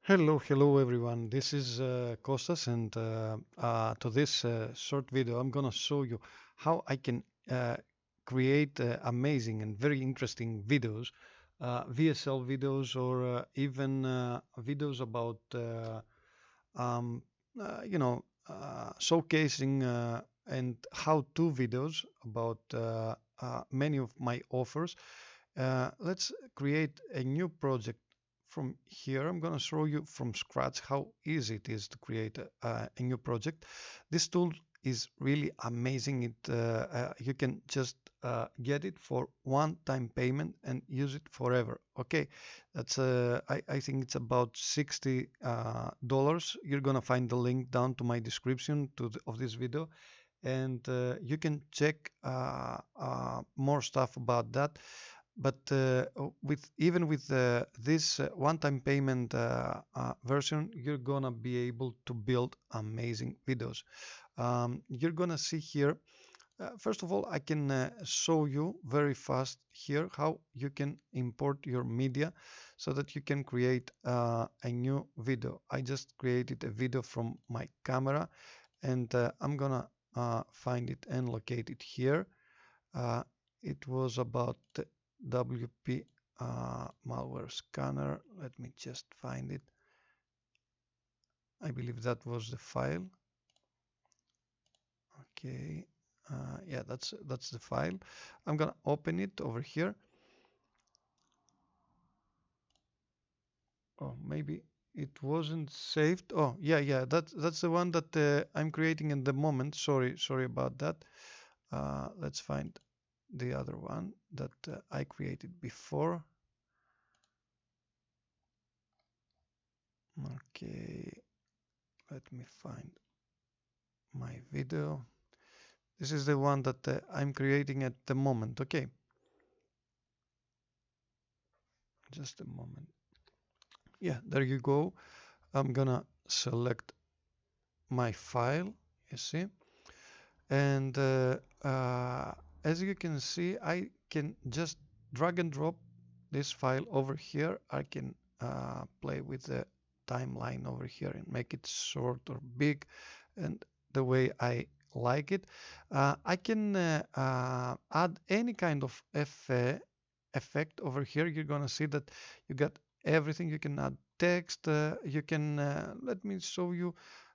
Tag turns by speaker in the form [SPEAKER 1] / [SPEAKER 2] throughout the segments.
[SPEAKER 1] Hello everyone. This is Kostas, and to this short video, I'm gonna show you how I can create amazing and very interesting videos, VSL videos, or even videos about um, showcasing and how-to videos about many of my offers. Let's create a new project from here. I'm going to show you from scratch how easy it is to create a new project. This tool is really amazing. You can just get it for one-time payment and use it forever. Okay, I think it's about $60. You're gonna find the link down to my description of this video, and you can check more stuff about that. But with this one-time payment version, you're gonna be able to build amazing videos. You're gonna see here. First of all, I can show you very fast here how you can import your media so that you can create a new video. I just created a video from my camera, and I'm gonna find it and locate it here. Uh, it was about the WP malware scanner. Let me just find it. I believe that was the file. Okay. Yeah, that's the file. I'm gonna open it over here. Oh, maybe it wasn't saved. Oh, yeah, that's the one that I'm creating in the moment. Sorry about that. Let's find the other one that I created before. Okay, let me find my video. This is the one that I'm creating at the moment. Okay, just a moment. Yeah, there you go. I'm gonna select my file, you see, and as you can see, I can just drag and drop this file over here. I can play with the timeline over here and make it short or big, and the way I like it. I can add any kind of effect over here. You're gonna see that you got everything. You can add text. You can let me show you.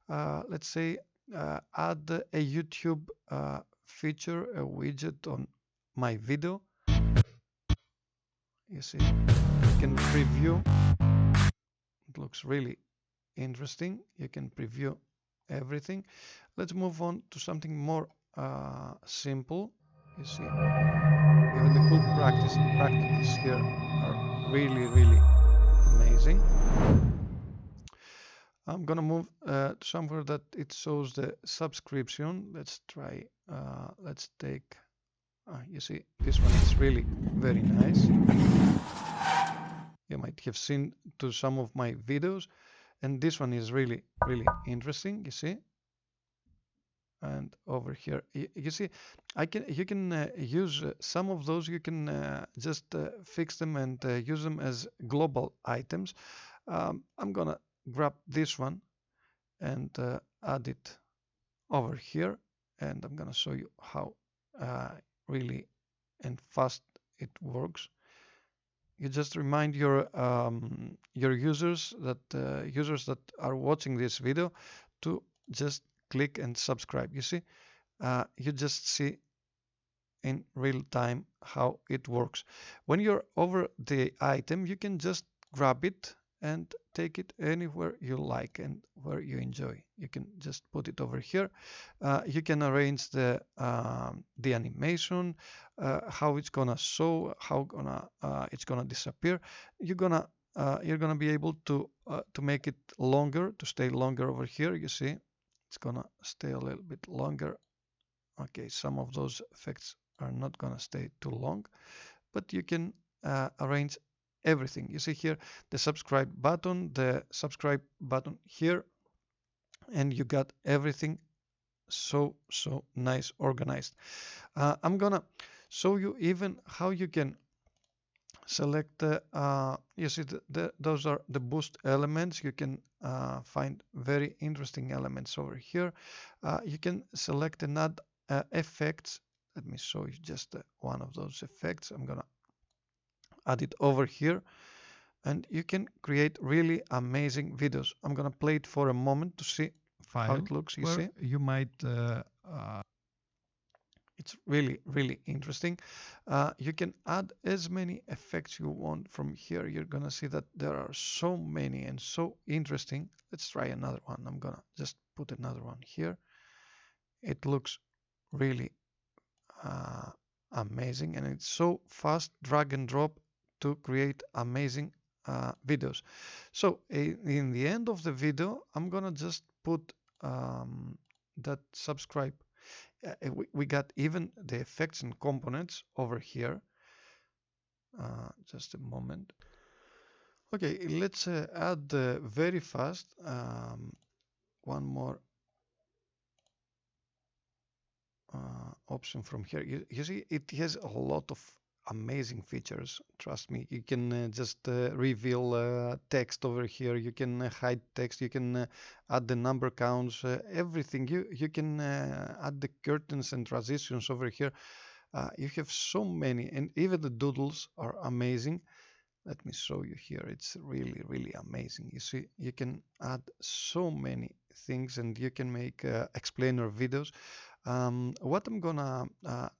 [SPEAKER 1] Let's say add a YouTube feature, a widget on my video. You see, you can preview. It looks really interesting. You can preview everything. Let's move on to something more simple. You see, even the cool practices here are really amazing. I'm gonna move to somewhere that it shows the subscription. Let's try. Let's take. You see, this one is really very nice. You might have seen to some of my videos, and this one is really interesting. You see, and over here, you see, you can use some of those. You can just fix them and use them as global items. I'm gonna grab this one and add it over here, and I'm gonna show you how really and fast it works. You just remind your users that are watching this video to just click and subscribe. You see, you just see in real time how it works. When you're over the item, you can just grab it and take it anywhere you like and where you enjoy. You can just put it over here. You can arrange the animation, how it's gonna show, how it's gonna disappear. You're gonna be able to make it longer, to stay longer over here. You see, it's gonna stay a little bit longer. Okay, some of those effects are not gonna stay too long, but you can arrange everything. You see here the subscribe button here, and you got everything so nice organized. I'm gonna show you even how you can select you see those are the boost elements. You can find very interesting elements over here. You can select and add effects. Let me show you just one of those effects. I'm gonna add it over here, and you can create really amazing videos. I'm gonna play it for a moment to see how it looks. You see,
[SPEAKER 2] you might
[SPEAKER 1] it's really interesting. You can add as many effects you want from here. You're gonna see that there are so many and so interesting. Let's try another one. I'm gonna just put another one here. It looks really uh, amazing, and it's so fast, drag and drop to create amazing videos. So in the end of the video, I'm gonna just put that subscribe. We got even the effects and components over here. Just a moment. Okay, let's add very fast one more option from here. You see, it has a lot of amazing features. Trust me, you can just reveal text over here. You can hide text. You can add the number counts. Everything. You can add the curtains and transitions over here. You have so many, and even the doodles are amazing. Let me show you here. It's really amazing. You see, you can add so many things, and you can make explainer videos. What I'm gonna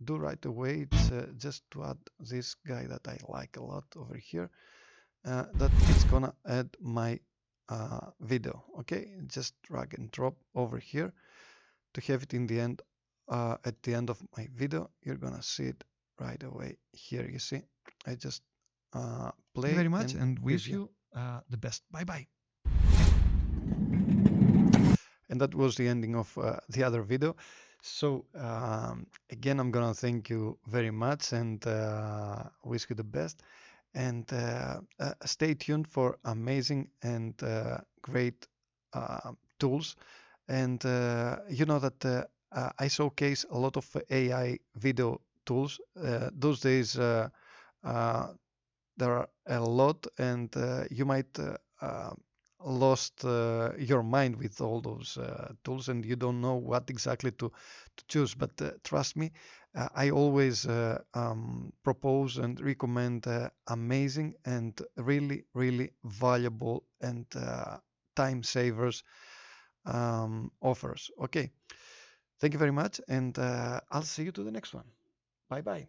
[SPEAKER 1] do right away is just to add this guy that I like a lot over here. That is gonna add my video. Okay, just drag and drop over here to have it in the end. At the end of my video, you're gonna see it right away here. You see, I just play.
[SPEAKER 2] Thank you very much and wish
[SPEAKER 1] preview.
[SPEAKER 2] you the best. Bye bye.
[SPEAKER 1] And that was the ending of the other video. So again, I'm gonna thank you very much and wish you the best. And stay tuned for amazing and great tools. And you know that I showcase a lot of AI video tools. Those days there are a lot, and you might lost your mind with all those tools, and you don't know what exactly to choose. But trust me, I always propose and recommend amazing and really valuable and time savers offers. Okay, thank you very much, and I'll see you to the next one. Bye bye.